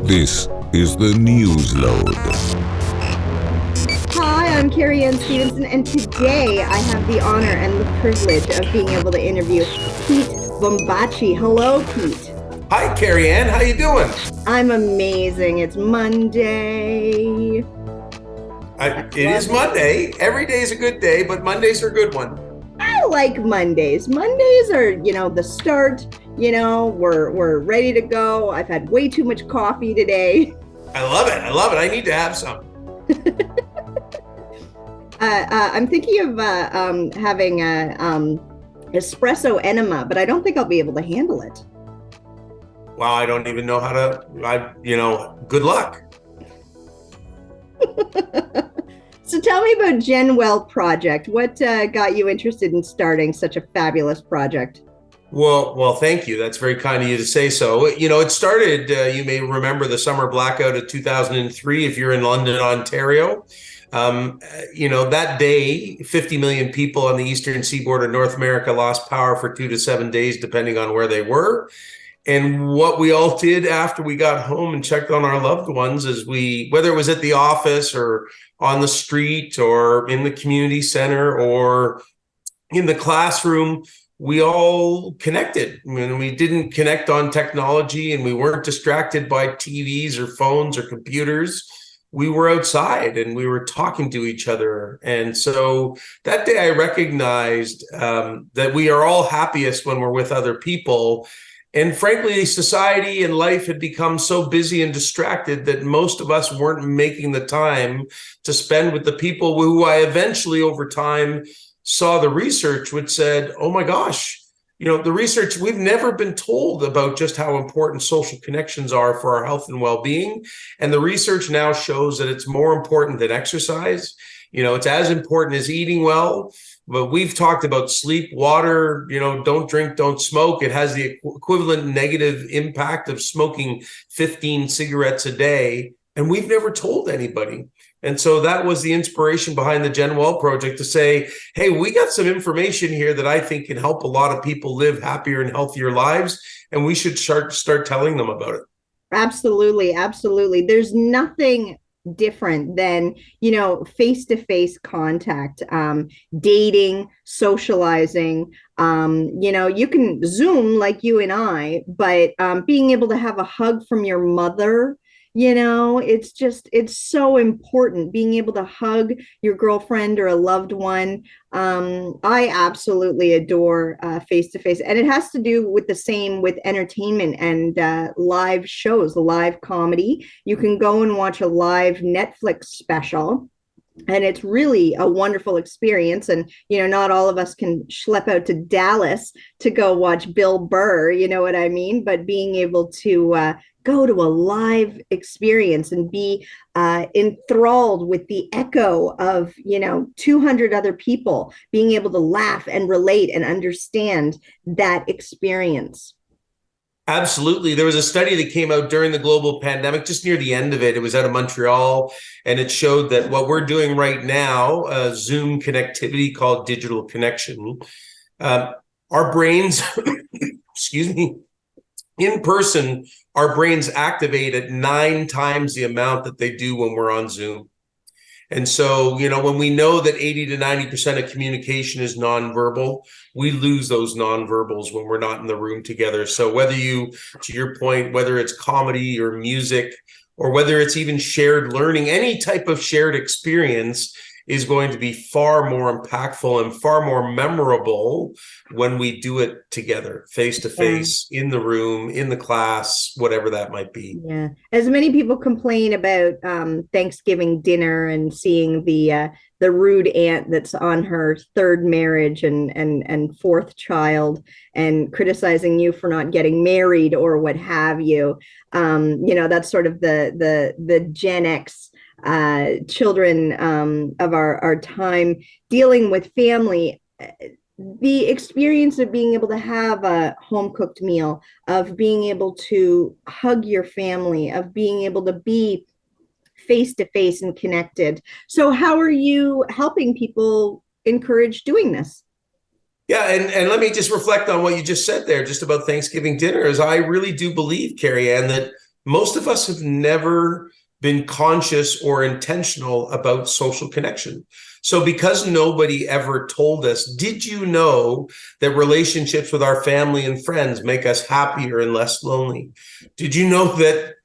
This is the Newsload. Hi, I'm Carrie Anne Stevenson, and today I have the honor and the privilege of being able to interview Pete Bombaci. Hello, Pete. Hi, Carrie Anne. How you doing? I'm amazing. It's Monday. It is Monday. Every day is a good day, but Mondays are a good one. I like Mondays. Mondays are, the start. We're ready to go. I've had way too much coffee today. I love it. I need to have some. I'm thinking of having a espresso enema, but I don't think I'll be able to handle it. Wow, I don't even know how to. Good luck. So tell me about GenWell project. What got you interested in starting such a fabulous project? Well, thank you. That's very kind of you to say so. It started, you may remember the summer blackout of 2003, if you're in London, Ontario. That day, 50 million people on the eastern seaboard of North America lost power for 2 to 7 days, depending on where they were. And what we all did after we got home and checked on our loved ones is whether it was at the office or on the street or in the community center or in the classroom, we all connected. When we didn't connect on technology and we weren't distracted by TVs or phones or computers, we were outside and we were talking to each other. And so that day I recognized that we are all happiest when we're with other people. And frankly, society and life had become so busy and distracted that most of us weren't making the time to spend with the people who I eventually over time saw the research which said, oh my gosh, the research, we've never been told about just how important social connections are for our health and well-being. And the research now shows that it's more important than exercise. It's as important as eating well. But we've talked about sleep, water, don't drink, don't smoke. It has the equivalent negative impact of smoking 15 cigarettes a day. And we've never told anybody. And so that was the inspiration behind the GenWell project to say, hey, we got some information here that I think can help a lot of people live happier and healthier lives. And we should start telling them about it. Absolutely. Absolutely. There's nothing different than face-to-face contact, dating, socializing. You can Zoom like you and I, but being able to have a hug from your mother, it's so important, being able to hug your girlfriend or a loved one. I absolutely adore face-to-face, and it has to do with the same with entertainment and live shows, live comedy. You can go and watch a live Netflix special, and it's really a wonderful experience. And, not all of us can schlep out to Dallas to go watch Bill Burr, you know what I mean? But being able to go to a live experience and be enthralled with the echo of, 200 other people, being able to laugh and relate and understand that experience. Absolutely. There was a study that came out during the global pandemic, just near the end of it. It was out of Montreal, and it showed that what we're doing right now, Zoom connectivity called digital connection, our brains, excuse me, in person, our brains activate at 9 times the amount that they do when we're on Zoom. And so, when we know that 80 to 90% of communication is nonverbal, we lose those nonverbals when we're not in the room together. So to your point, whether it's comedy or music, or whether it's even shared learning, any type of shared experience is going to be far more impactful and far more memorable when we do it together, face to face, in the room, in the class, whatever that might be. Yeah. As many people complain about Thanksgiving dinner and seeing the rude aunt that's on her third marriage and fourth child and criticizing you for not getting married or what have you. That's sort of the Gen X children of our time dealing with family. The experience of being able to have a home cooked meal, of being able to hug your family, of being able to be face to face and connected. So how are you helping people encourage doing this? Yeah, and let me just reflect on what you just said there, just about Thanksgiving dinner, is I really do believe, Carrie Anne, that most of us have never been conscious or intentional about social connection. So because nobody ever told us, did you know that relationships with our family and friends make us happier and less lonely? Did you know that,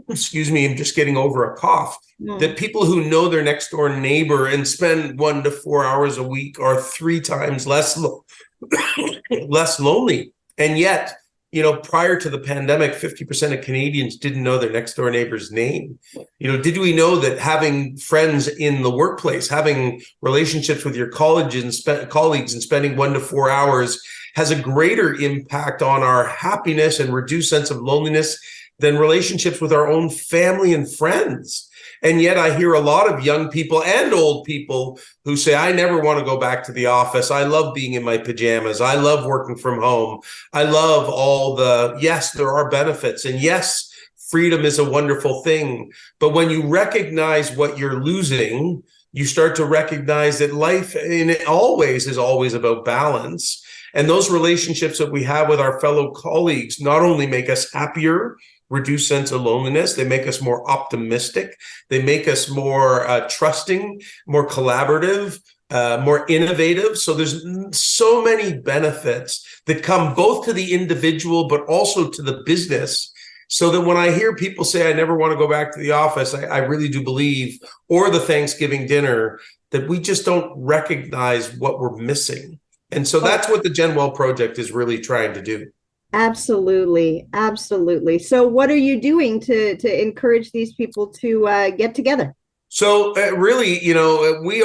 excuse me, I'm just getting over a cough, that people who know their next door neighbor and spend 1 to 4 hours a week are 3 times less lonely? And yet, prior to the pandemic, 50% of Canadians didn't know their next door neighbor's name. Did we know that having friends in the workplace, having relationships with your colleagues and spending 1 to 4 hours has a greater impact on our happiness and reduced sense of loneliness than relationships with our own family and friends? And yet I hear a lot of young people and old people who say, I never want to go back to the office. I love being in my pajamas. I love working from home. I love yes, there are benefits. And yes, freedom is a wonderful thing. But when you recognize what you're losing, you start to recognize that life is always about balance. And those relationships that we have with our fellow colleagues not only make us happier, reduce sense of loneliness, they make us more optimistic, they make us more trusting, more collaborative, more innovative. So there's so many benefits that come both to the individual but also to the business. So that when I hear people say, I never want to go back to the office, I really do believe, or the Thanksgiving dinner, that we just don't recognize what we're missing. And so that's what the GenWell project is really trying to do. Absolutely. Absolutely. So what are you doing to encourage these people to get together? So really, we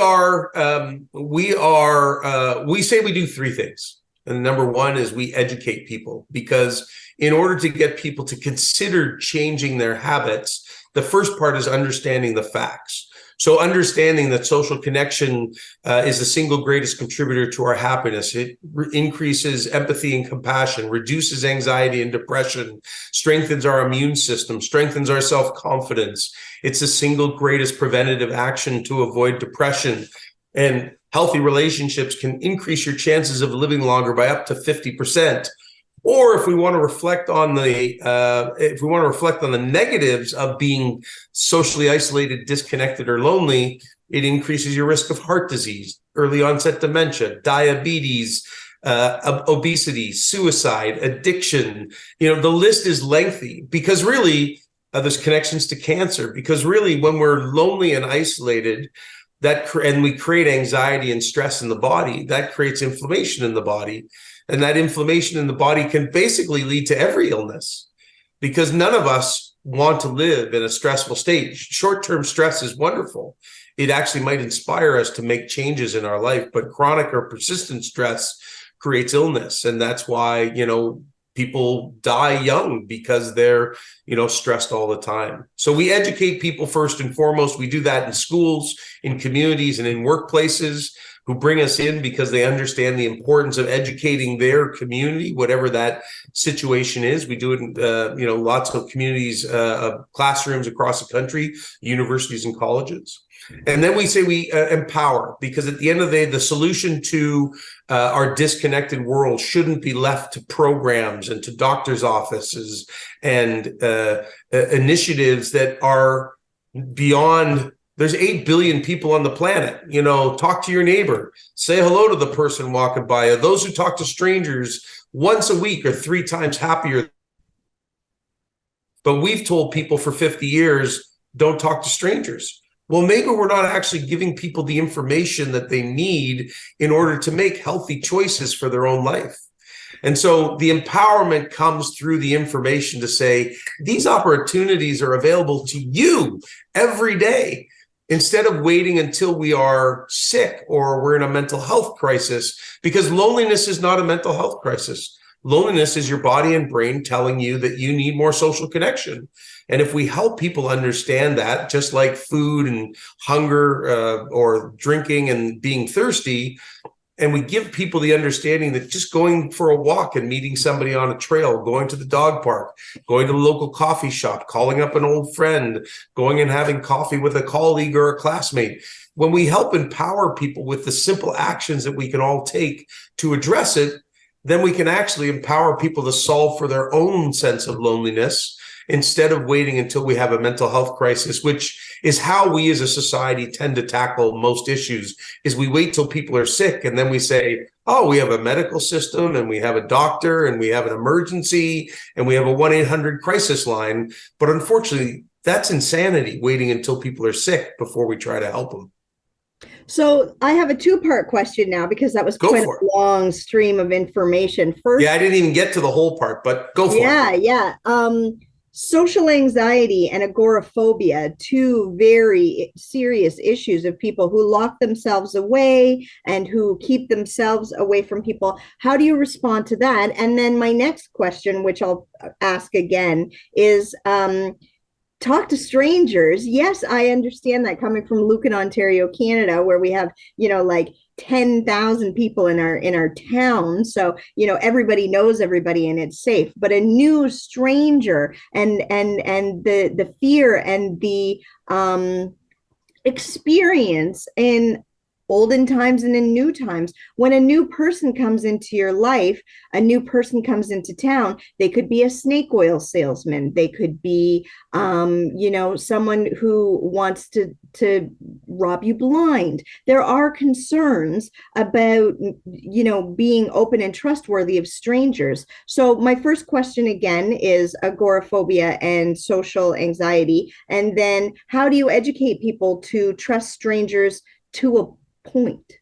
say we do 3 things. And number 1 is we educate people, because in order to get people to consider changing their habits, the first part is understanding the facts. So understanding that social connection is the single greatest contributor to our happiness. It increases empathy and compassion, reduces anxiety and depression, strengthens our immune system, strengthens our self-confidence. It's the single greatest preventative action to avoid depression. And healthy relationships can increase your chances of living longer by up to 50%. Or if we want to reflect on the negatives of being socially isolated, disconnected, or lonely, it increases your risk of heart disease, early onset dementia, diabetes, obesity, suicide, addiction. The list is lengthy, because really there's connections to cancer. Because really, when we're lonely and isolated, and we create anxiety and stress in the body, that creates inflammation in the body. And that inflammation in the body can basically lead to every illness, because none of us want to live in a stressful state. Short-term stress is wonderful. It actually might inspire us to make changes in our life, but chronic or persistent stress creates illness. And that's why, people die young, because they're, stressed all the time. So we educate people first and foremost. We do that in schools, in communities, and in workplaces, who bring us in because they understand the importance of educating their community, whatever that situation is. We do it in, lots of communities, classrooms across the country, universities and colleges. And then we say we empower, because at the end of the day, the solution to our disconnected world shouldn't be left to programs and to doctors' offices and initiatives that are beyond. There's 8 billion people on the planet. Talk to your neighbor, say hello to the person walking by. Those who talk to strangers once a week are 3 times happier. But we've told people for 50 years, don't talk to strangers. Well, maybe we're not actually giving people the information that they need in order to make healthy choices for their own life. And so the empowerment comes through the information to say, these opportunities are available to you every day, instead of waiting until we are sick or we're in a mental health crisis, because loneliness is not a mental health crisis. Loneliness is your body and brain telling you that you need more social connection. And if we help people understand that, just like food and hunger or drinking and being thirsty, and we give people the understanding that just going for a walk and meeting somebody on a trail, going to the dog park, going to the local coffee shop, calling up an old friend, going and having coffee with a colleague or a classmate, when we help empower people with the simple actions that we can all take to address it, then we can actually empower people to solve for their own sense of loneliness, instead of waiting until we have a mental health crisis, which is how we as a society tend to tackle most issues, is we wait till people are sick and then we say, oh, we have a medical system and we have a doctor and we have an emergency and we have a 1-800 crisis line. But unfortunately, that's insanity, waiting until people are sick before we try to help them. So I have a two-part question now, because that was quite a long stream of information. First, yeah, I didn't even get to the whole part, but go for it. Yeah. Social anxiety and agoraphobia, two very serious issues of people who lock themselves away and who keep themselves away from people. How do you respond to that? And then my next question, which I'll ask again, is talk to strangers. Yes, I understand that, coming from Lucan, Ontario, Canada, where we have, like 10,000 people in our town. So, everybody knows everybody and it's safe. But a new stranger and the fear and the experience in olden times and in new times, when a new person comes into your life, a new person comes into town, they could be a snake oil salesman, they could be someone who wants to rob you blind. There are concerns about being open and trustworthy of strangers. So my first question again is agoraphobia and social anxiety, and then how do you educate people to trust strangers to a point?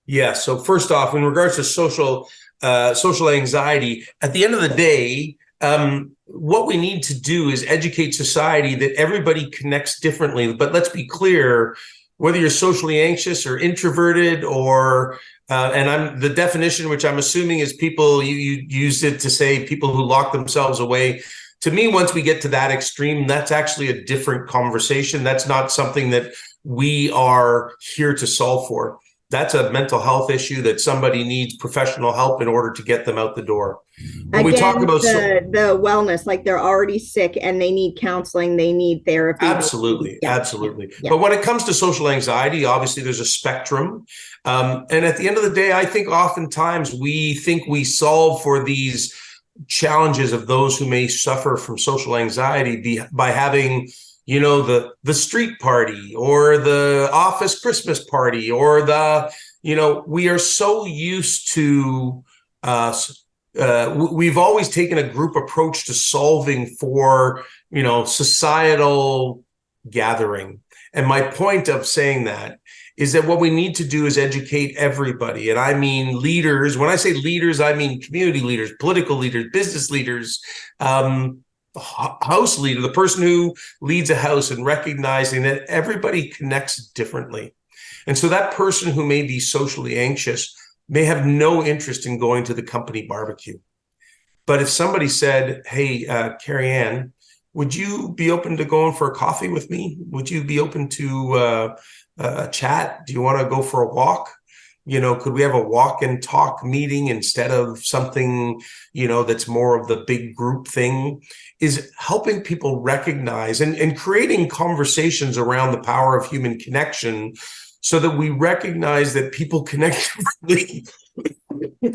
Yeah. So first off, in regards to social anxiety, at the end of the day, what we need to do is educate society that everybody connects differently. But let's be clear, whether you're socially anxious or introverted, or and the definition, which I'm assuming is people, you used it to say people who lock themselves away. To me, once we get to that extreme, that's actually a different conversation. That's not something that we are here to solve for. That's a mental health issue that somebody needs professional help in order to get them out the door. When we talk about the wellness, like they're already sick and they need counseling, they need therapy. Absolutely. But when it comes to social anxiety, obviously there's a spectrum. And at the end of the day, I think oftentimes we think we solve for these challenges of those who may suffer from social anxiety by having the street party or the office Christmas party, or we are so used to, we've always taken a group approach to solving for, societal gathering. And my point of saying that is that what we need to do is educate everybody. And I mean leaders. When I say leaders, I mean community leaders, political leaders, business leaders, house leader, the person who leads a house, and recognizing that everybody connects differently. And so that person who may be socially anxious may have no interest in going to the company barbecue. But if somebody said, hey, Carrie Anne, would you be open to going for a coffee with me? Would you be open to a chat? Do you want to go for a walk? Could we have a walk and talk meeting instead of something, that's more of the big group thing? Is helping people recognize and creating conversations around the power of human connection, so that we recognize that people connect differently.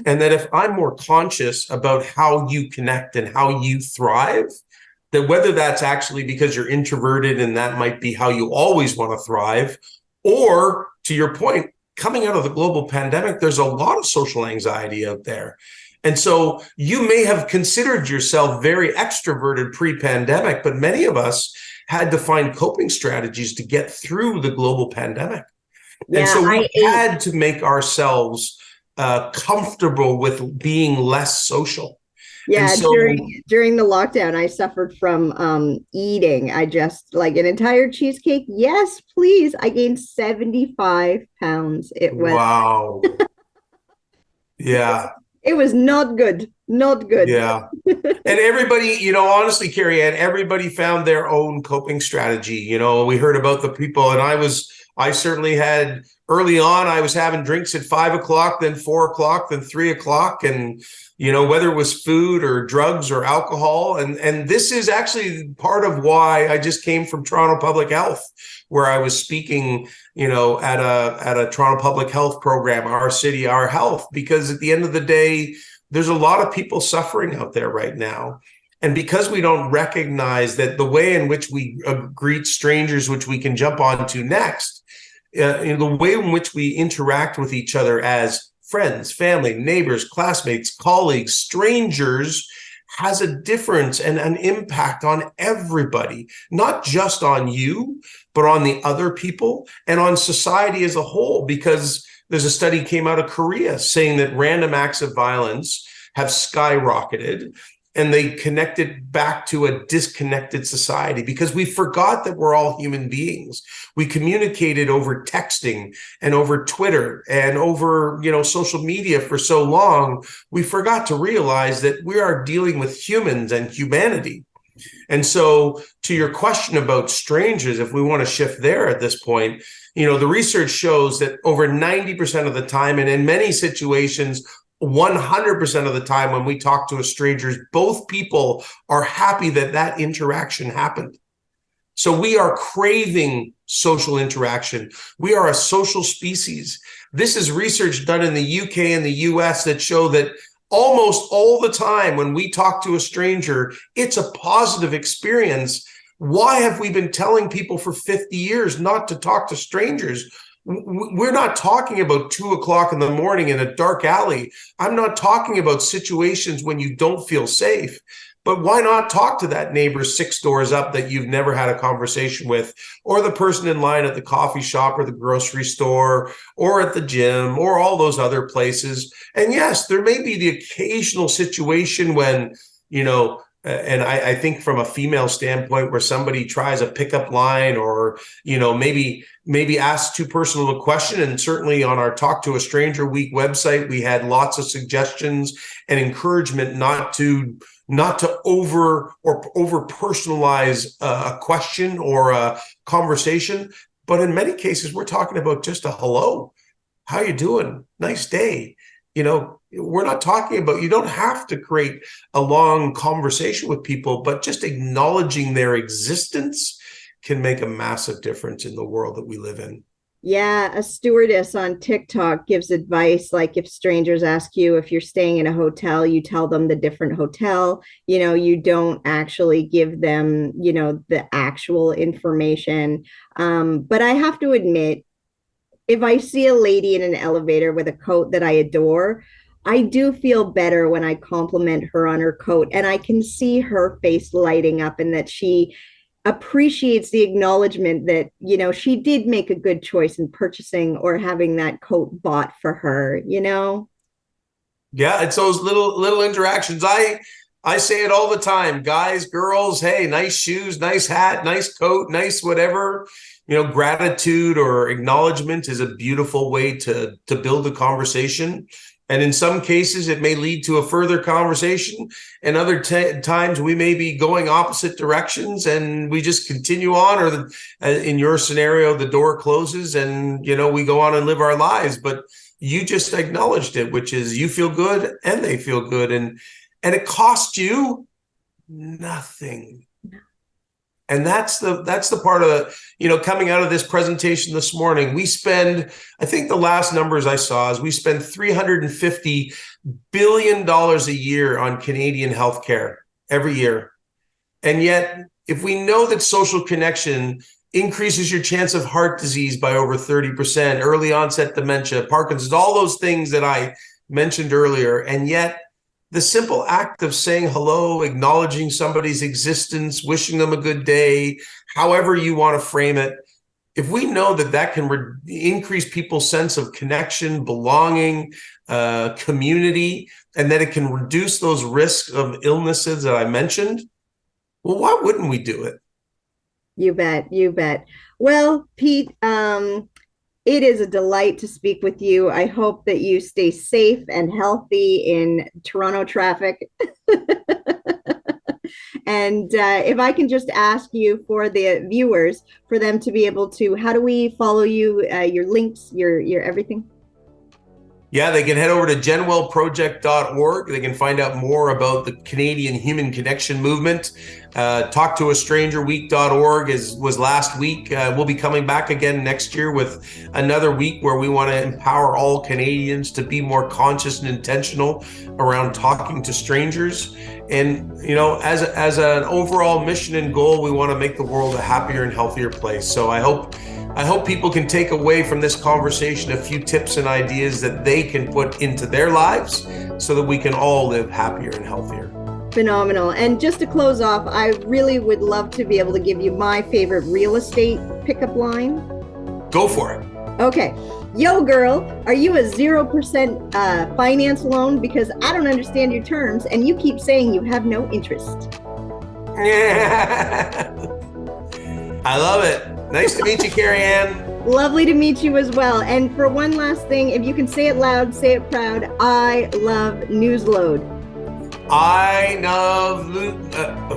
And that if I'm more conscious about how you connect and how you thrive, that whether that's actually because you're introverted and that might be how you always want to thrive, or to your point, coming out of the global pandemic, there's a lot of social anxiety out there. And so you may have considered yourself very extroverted pre-pandemic, but many of us had to find coping strategies to get through the global pandemic. Yeah, and so we had to make ourselves comfortable with being less social. Yeah, so, during the lockdown, I suffered from eating. I just like an entire cheesecake. Yes, please. I gained 75 pounds. It was wow. Yeah. It was not good. Not good. Yeah. And everybody, honestly, Carrie Anne, everybody found their own coping strategy. We heard about the people, and I certainly had early on, I was having drinks at 5 o'clock, then 4 o'clock, then 3 o'clock. And, whether it was food or drugs or alcohol. And this is actually part of why I just came from Toronto Public Health, where I was speaking, at a Toronto Public Health program, Our City, Our Health, because at the end of the day, there's a lot of people suffering out there right now. And because we don't recognize that the way in which we greet strangers, which we can jump on to next, the way in which we interact with each other as friends, family, neighbors, classmates, colleagues, strangers, has a difference and an impact on everybody, not just on you, but on the other people and on society as a whole. Because there's a study came out of Korea saying that random acts of violence have skyrocketed, and they connected back to a disconnected society because we forgot that we're all human beings. We communicated over texting and over Twitter and over, social media for so long. We forgot to realize that we are dealing with humans and humanity. And so to your question about strangers, if we want to shift there at this point, the research shows that over 90% of the time, and in many situations, 100% of the time when we talk to strangers, both people are happy that that interaction happened. So we are craving social interaction. We are a social species. This is research done in the UK and the US that show that almost all the time when we talk to a stranger, it's a positive experience. Why have we been telling people for 50 years not to talk to strangers? We're not talking about 2 o'clock in the morning in a dark alley. I'm not talking about situations when you don't feel safe. But why not talk to that neighbor 6 doors up that you've never had a conversation with, or the person in line at the coffee shop or the grocery store or at the gym or all those other places? And yes, there may be the occasional situation when, and I think from a female standpoint where somebody tries a pickup line or, maybe asks too personal a question. And certainly on our Talk to a Stranger Week website, we had lots of suggestions and encouragement not to over personalize a question or a conversation. But in many cases, we're talking about just a hello, how you doing? Nice day. We're not talking about, you don't have to create a long conversation with people, but just acknowledging their existence can make a massive difference in the world that we live in. Yeah, a stewardess on TikTok gives advice like if strangers ask you if you're staying in a hotel, you tell them the different hotel, you don't actually give them, the actual information. But I have to admit, if I see a lady in an elevator with a coat that I adore, I do feel better when I compliment her on her coat and I can see her face lighting up and that she appreciates the acknowledgement that, she did make a good choice in purchasing or having that coat bought for her. Yeah, it's those little interactions. I say it all the time, guys, girls, hey, nice shoes, nice hat, nice coat, nice whatever. Gratitude or acknowledgement is a beautiful way to build a conversation. And in some cases, it may lead to a further conversation. And other times we may be going opposite directions and we just continue on, or in your scenario, the door closes and, we go on and live our lives. But you just acknowledged it, which is you feel good and they feel good. And it costs you nothing. And that's the part of the, coming out of this presentation this morning, we spend, I think the last numbers I saw is we spend $350 billion a year on Canadian healthcare every year. And yet, if we know that social connection increases your chance of heart disease by over 30%, early onset dementia, Parkinson's, all those things that I mentioned earlier, and yet the simple act of saying hello, acknowledging somebody's existence, wishing them a good day, however you want to frame it, if we know that can increase people's sense of connection, belonging, community, and that it can reduce those risks of illnesses that I mentioned, well, why wouldn't we do it? You bet. Well, Pete, it is a delight to speak with you. I hope that you stay safe and healthy in Toronto traffic. And if I can just ask you for the viewers, for them to be able to, how do we follow you, your links, your everything? Yeah, they can head over to GenWellProject.org. They can find out more about the Canadian Human Connection Movement. TalkToAStrangerWeek.org was last week. We'll be coming back again next year with another week where we want to empower all Canadians to be more conscious and intentional around talking to strangers. And, as an overall mission and goal, we want to make the world a happier and healthier place. So I hope people can take away from this conversation a few tips and ideas that they can put into their lives so that we can all live happier and healthier. Phenomenal. And just to close off, I really would love to be able to give you my favorite real estate pickup line. Go for it. Okay. Yo, girl, are you a 0% finance loan? Because I don't understand your terms and you keep saying you have no interest. I love it. Nice to meet you, Carrie Anne. Lovely to meet you as well. And for one last thing, if you can say it loud, say it proud. I love Newsload.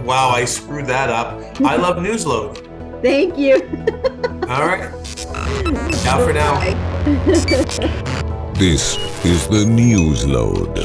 Wow, I screwed that up. I love Newsload. Thank you. All right. Ciao for now. This is the Newsload.